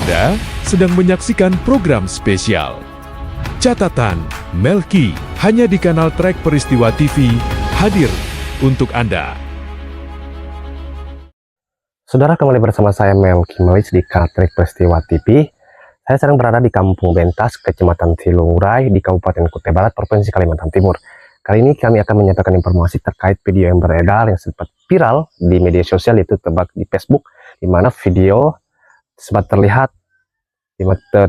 Anda sedang menyaksikan program spesial Catatan Melki hanya di kanal Trek Peristiwa TV, hadir untuk Anda. Saudara, kembali bersama saya Melki Melis di kanal Trek Peristiwa TV. Saya sedang berada di Kampung Bentas, Kecamatan Cilungurai di Kabupaten Kutai Barat, Provinsi Kalimantan Timur. Kali ini kami akan menyampaikan informasi terkait video yang beredar yang sempat viral di media sosial, yaitu tebak di Facebook, di mana video sempat terlihat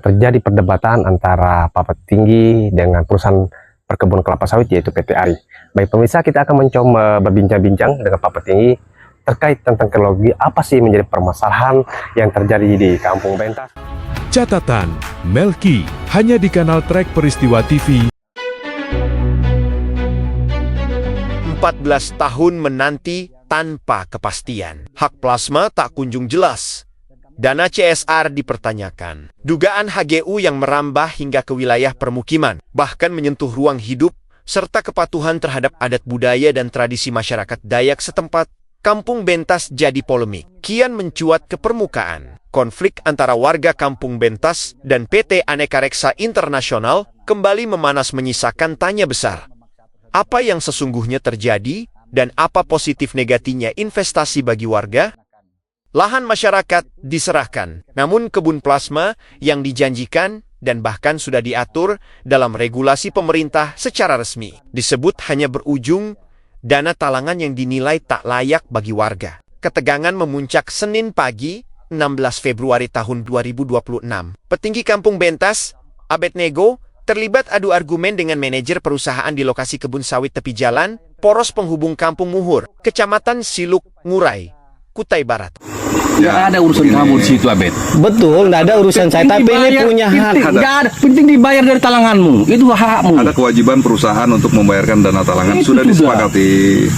terjadi perdebatan antara papat tinggi dengan perusahaan perkebunan kelapa sawit, yaitu PT ARI. Baik pemirsa, kita akan mencoba berbincang-bincang dengan papat tinggi terkait tentang kronologi apa sih menjadi permasalahan yang terjadi di Kampung Bentas. Catatan Melki hanya di kanal Trek Peristiwa TV. 14 tahun menanti tanpa kepastian. Hak plasma tak kunjung jelas. Dana CSR dipertanyakan. Dugaan HGU yang merambah hingga ke wilayah permukiman, bahkan menyentuh ruang hidup, serta kepatuhan terhadap adat budaya dan tradisi masyarakat Dayak setempat, Kampung Bentas jadi polemik. Kian mencuat ke permukaan. Konflik antara warga Kampung Bentas dan PT Aneka Reksa Internasional kembali memanas, menyisakan tanya besar. Apa yang sesungguhnya terjadi dan apa positif negatifnya investasi bagi warga? Lahan masyarakat diserahkan, namun kebun plasma yang dijanjikan dan bahkan sudah diatur dalam regulasi pemerintah secara resmi, disebut hanya berujung dana talangan yang dinilai tak layak bagi warga. Ketegangan memuncak Senin pagi, 16 Februari tahun 2026. Petinggi Kampung Bentas, Abednego, terlibat adu argumen dengan manajer perusahaan di lokasi kebun sawit tepi jalan, poros penghubung Kampung Muhur, Kecamatan Siluk Ngurai, Kutai Barat. Nggak ada urusan kamu di situ, Abed. Betul, nggak ada urusan saya, tapi ini punya hak. Nggak ada, penting dibayar dari talanganmu. Itu hakmu. Ada kewajiban perusahaan untuk membayarkan dana talangan, itu sudah disepakati.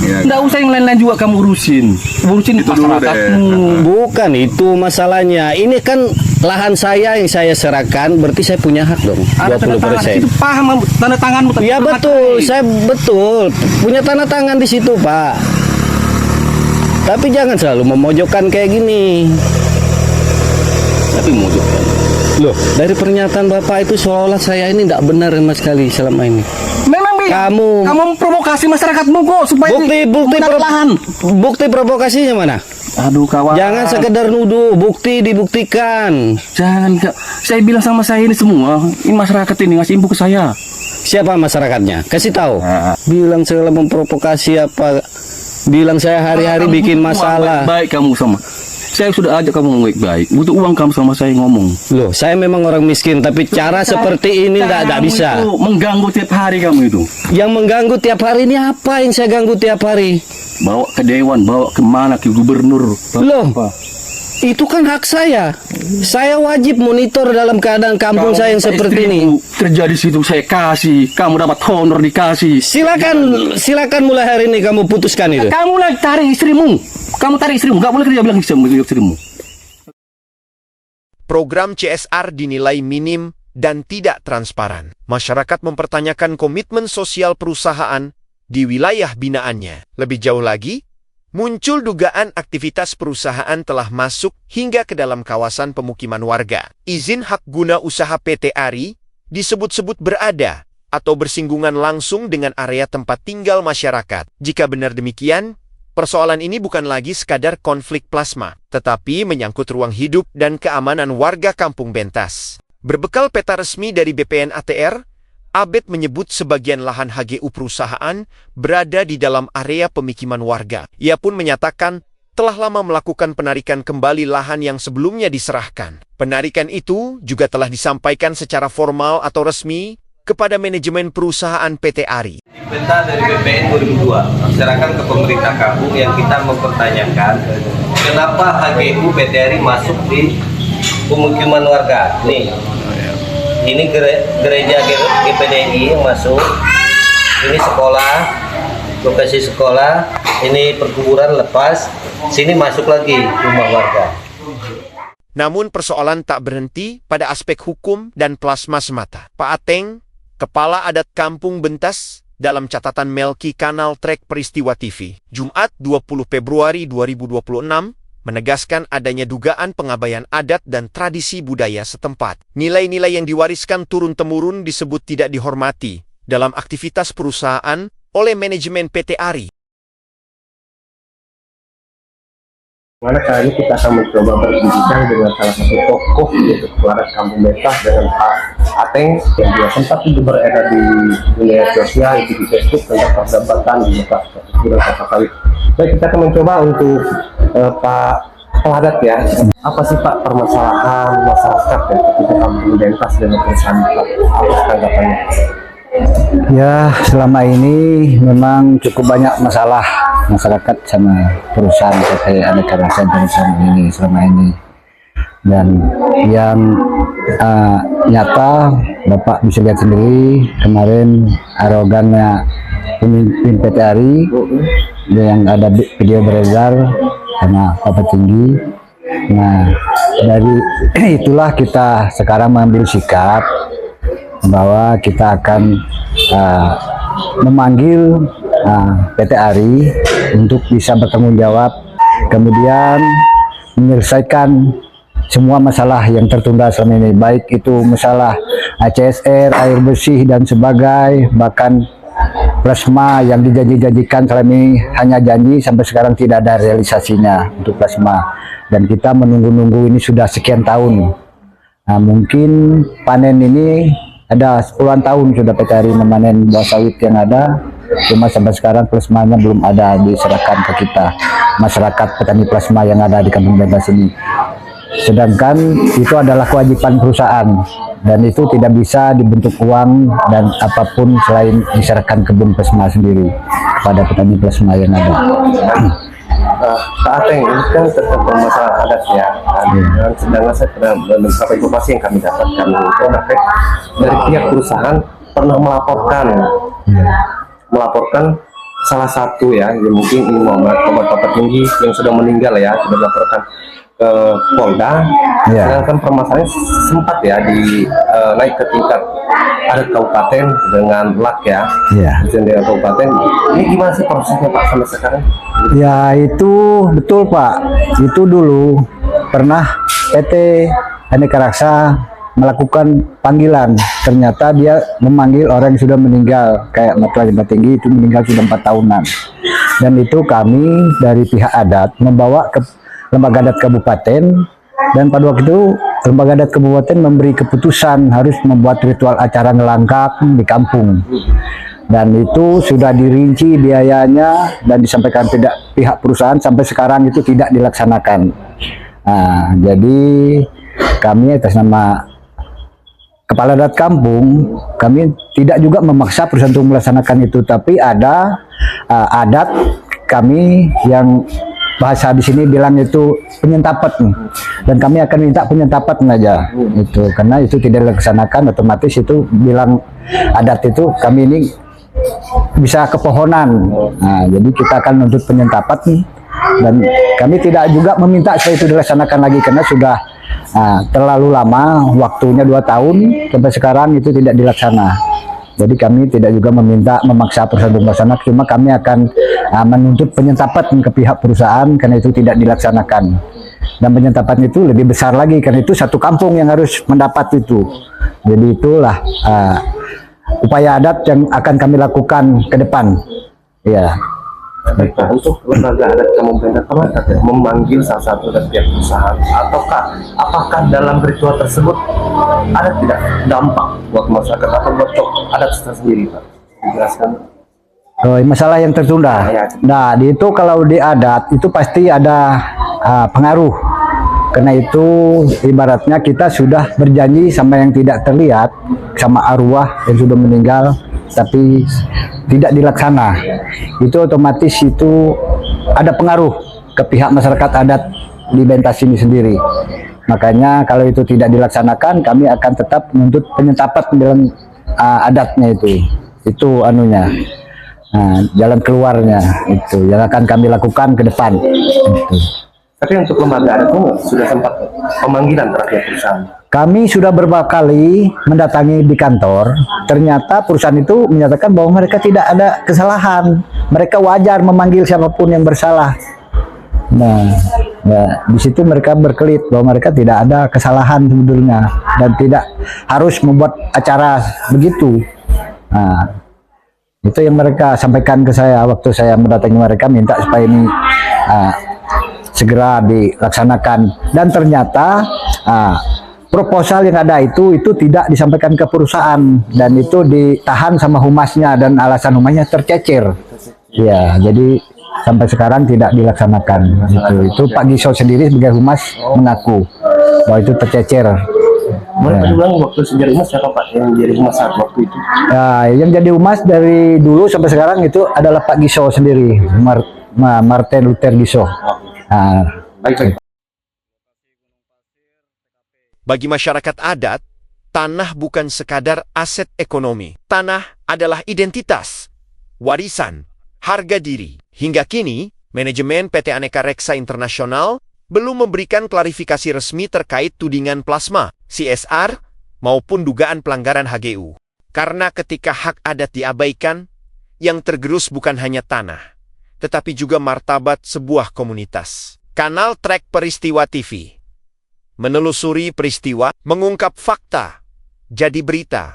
Ya. Nggak usah yang lain-lain juga kamu urusin. Urusin Itu dulu masyarakatmu. Bukan itu masalahnya. Ini kan lahan saya yang saya serahkan, berarti saya punya hak dong. Ada tanda tangan. 20%. Itu paham tanda tanganmu. Ya betul, saya betul punya tanda tangan di situ, Pak. Tapi jangan selalu memojokkan kayak gini. Tapi mojokkan. Loh, dari pernyataan Bapak itu seolah-olah saya ini tidak benar sama sekali selama ini. Memang kamu memprovokasi masyarakatmu kok supaya Bukti provokasinya mana? Aduh kawan. Jangan sekedar nuduh, bukti dibuktikan. Jangan, saya bilang sama saya ini semua, ini masyarakat ini ngasih info ke saya. Siapa masyarakatnya? Kasih tahu. Bilang segala memprovokasi apa? Bilang saya hari-hari bikin masalah. Baik kamu sama. Saya sudah ajak kamu baik-baik. Butuh uang kamu sama saya ngomong. Loh, saya memang orang miskin, tapi cara seperti ini tidak bisa. Itu mengganggu tiap hari kamu itu. Yang mengganggu tiap hari ini apa yang saya ganggu tiap hari? Bawa ke dewan, bawa kemana, ke gubernur. Loh, itu kan hak saya. Saya wajib monitor dalam keadaan kampung saya yang seperti ini. Terjadi situ saya kasih, kamu dapat honor dikasih. Silakan mulai hari ini kamu putuskan itu. Kamu lagi tarik istrimu. Kamu tarik istrimu, nggak boleh kerja bilang istrimu. Program CSR dinilai minim dan tidak transparan. Masyarakat mempertanyakan komitmen sosial perusahaan di wilayah binaannya. Lebih jauh lagi, muncul dugaan aktivitas perusahaan telah masuk hingga ke dalam kawasan pemukiman warga. Izin hak guna usaha PT ARI disebut-sebut berada atau bersinggungan langsung dengan area tempat tinggal masyarakat. Jika benar demikian, persoalan ini bukan lagi sekadar konflik plasma, tetapi menyangkut ruang hidup dan keamanan warga Kampung Bentas. Berbekal peta resmi dari BPN ATR, Abed menyebut sebagian lahan HGU perusahaan berada di dalam area pemukiman warga. Ia pun menyatakan telah lama melakukan penarikan kembali lahan yang sebelumnya diserahkan. Penarikan itu juga telah disampaikan secara formal atau resmi kepada manajemen perusahaan PT ARI. Peta dari BPN 2002 diserahkan ke pemerintah kampung yang kita mempertanyakan kenapa HGU PT ARI masuk di pemukiman warga. Nih, ini gereja GPDI yang masuk, ini sekolah, lokasi sekolah, ini perkuburan lepas, sini masuk lagi rumah warga. Namun persoalan tak berhenti pada aspek hukum dan plasma semata. Pak Ateng, Kepala Adat Kampung Bentas, dalam catatan Melki kanal Trek Peristiwa TV, Jumat 20 Februari 2026, menegaskan adanya dugaan pengabaian adat dan tradisi budaya setempat. Nilai-nilai yang diwariskan turun-temurun disebut tidak dihormati dalam aktivitas perusahaan oleh manajemen PT ARI. Mana kali ini kita akan mencoba berbincang dengan salah satu tokoh yaitu Kepala Kampung Bentas dengan Pak Ateng yang juga sempat juga beredar di dunia sosial di Facebook tentang perdebatan di Bentas dan Kota Sawit. Baik, kita akan mencoba untuk Pak Peladat ya. Apa sih Pak permasalahan masyarakat yang ketika Kampung Bentas dengan perusahaan Pak? Apa tanggapannya? Ya, selama ini memang cukup banyak masalah masyarakat sama perusahaan PT Aneka Rasa Internasional ini selama ini. Dan yang nyata Bapak bisa lihat sendiri kemarin arogannya pemimpin PT ARI yang ada video beredar sama Bapak Tinggi. Nah, dari itulah kita sekarang mengambil sikap bahwa kita akan memanggil PT ARI untuk bisa bertanggung jawab, kemudian menyelesaikan semua masalah yang tertunda selama ini, baik itu masalah CSR, air bersih dan sebagainya, bahkan plasma yang dijanji-janjikan selama ini hanya janji, sampai sekarang tidak ada realisasinya untuk plasma, dan kita menunggu-nunggu ini sudah sekian tahun. Nah, mungkin panen ini ada puluhan tahun sudah PT ARI memanen buah sawit yang ada, cuma sampai sekarang plasmanya belum ada diserahkan ke kita, masyarakat petani plasma yang ada di Kampung Bentas ini. Sedangkan itu adalah kewajiban perusahaan dan itu tidak bisa dibentuk uang dan apapun selain diserahkan kebun plasma sendiri kepada petani plasma yang ada. Pak Ateng, ini kan tentang masalah adat ya. Dan sedangkan saya pernah beberapa informasi yang kami dapatkan itu dari pihak perusahaan pernah melaporkan salah satu ya, yang mungkin ini Bapak Tinggi yang sudah meninggal ya, sudah melaporkan ke Polda. Sedangkan permasalahannya sempat ya naik ke tingkat adat kabupaten dengan LAK ya, dengan kabupaten. Ini gimana sih prosesnya Pak sampai sekarang? Ya, itu betul Pak, itu dulu pernah PT Aneka Rasa melakukan panggilan, ternyata dia memanggil orang yang sudah meninggal, kayak Bapak Tinggi itu meninggal sudah 4 tahunan, dan itu kami dari pihak adat membawa ke lembaga adat kabupaten, dan pada waktu itu lembaga adat kabupaten memberi keputusan harus membuat ritual acara ngelangkap di kampung, dan itu sudah dirinci biayanya dan disampaikan pihak perusahaan, sampai sekarang itu tidak dilaksanakan. Nah, jadi kami atas nama Kepala Adat Kampung, kami tidak juga memaksa perusahaan untuk melaksanakan itu, tapi ada adat kami yang bahasa di sini bilang itu penyentapan, dan kami akan minta penyentapan aja itu, karena itu tidak dilaksanakan otomatis itu bilang adat itu kami ini bisa kepohonan. Nah, jadi kita akan menuntut penyentapan nih, dan kami tidak juga meminta supaya itu dilaksanakan lagi karena sudah terlalu lama, waktunya 2 tahun sampai sekarang itu tidak dilaksana. Jadi kami tidak juga memaksa perusahaan untuk melaksanakan, cuma kami akan menuntut penyentapan ke pihak perusahaan karena itu tidak dilaksanakan. Dan penyentapan itu lebih besar lagi karena itu satu kampung yang harus mendapat itu. Jadi itulah upaya adat yang akan kami lakukan ke depan. Ya. Nah, untuk lembaga adat Kampung Bentas memanggil salah satu dari pihak perusahaan, ataukah apakah dalam ritual tersebut ada tidak dampak buat masyarakat atau buat adat sendiri Pak? Dijelaskan. Oh, masalah yang tertunda. Nah, itu kalau di adat itu pasti ada pengaruh. Karena itu ibaratnya kita sudah berjanji sama yang tidak terlihat, sama arwah yang sudah meninggal, tapi tidak dilaksana. Itu otomatis itu ada pengaruh ke pihak masyarakat adat di Bentas ini sendiri. Makanya kalau itu tidak dilaksanakan, kami akan tetap menuntut penyentapan dalam adatnya itu. Itu anunya. Nah, jalan keluarnya itu yang akan kami lakukan ke depan. Itu. Tapi untuk lembaga adat sudah sempat pemanggilan terhadap perusahaan. Kami sudah beberapa kali mendatangi di kantor, ternyata perusahaan itu menyatakan bahwa mereka tidak ada kesalahan. Mereka wajar memanggil siapapun yang bersalah. Nah, Ya, di situ mereka berkelit bahwa mereka tidak ada kesalahan sebetulnya dan tidak harus membuat acara begitu. Nah, itu yang mereka sampaikan ke saya waktu saya mendatangi mereka, minta supaya ini segera dilaksanakan. Dan ternyata proposal yang ada itu tidak disampaikan ke perusahaan dan itu ditahan sama humasnya dan alasan humasnya tercecer. Ya, jadi sampai sekarang tidak dilaksanakan. Itu Pak Giso sendiri sebagai humas mengaku bahwa itu tercecer. Boleh diulang waktu jadi humas siapa Pak yang jadi humas saat waktu itu? Ya, yang jadi humas dari dulu sampai sekarang itu adalah Pak Giso sendiri, Martin Luther Giso. Baik. Bagi masyarakat adat, tanah bukan sekadar aset ekonomi. Tanah adalah identitas, warisan, harga diri. Hingga kini, manajemen PT Aneka Reksa Internasional belum memberikan klarifikasi resmi terkait tudingan plasma, CSR, maupun dugaan pelanggaran HGU. Karena ketika hak adat diabaikan, yang tergerus bukan hanya tanah, tetapi juga martabat sebuah komunitas. Kanal Trek Peristiwa TV menelusuri peristiwa, mengungkap fakta, jadi berita.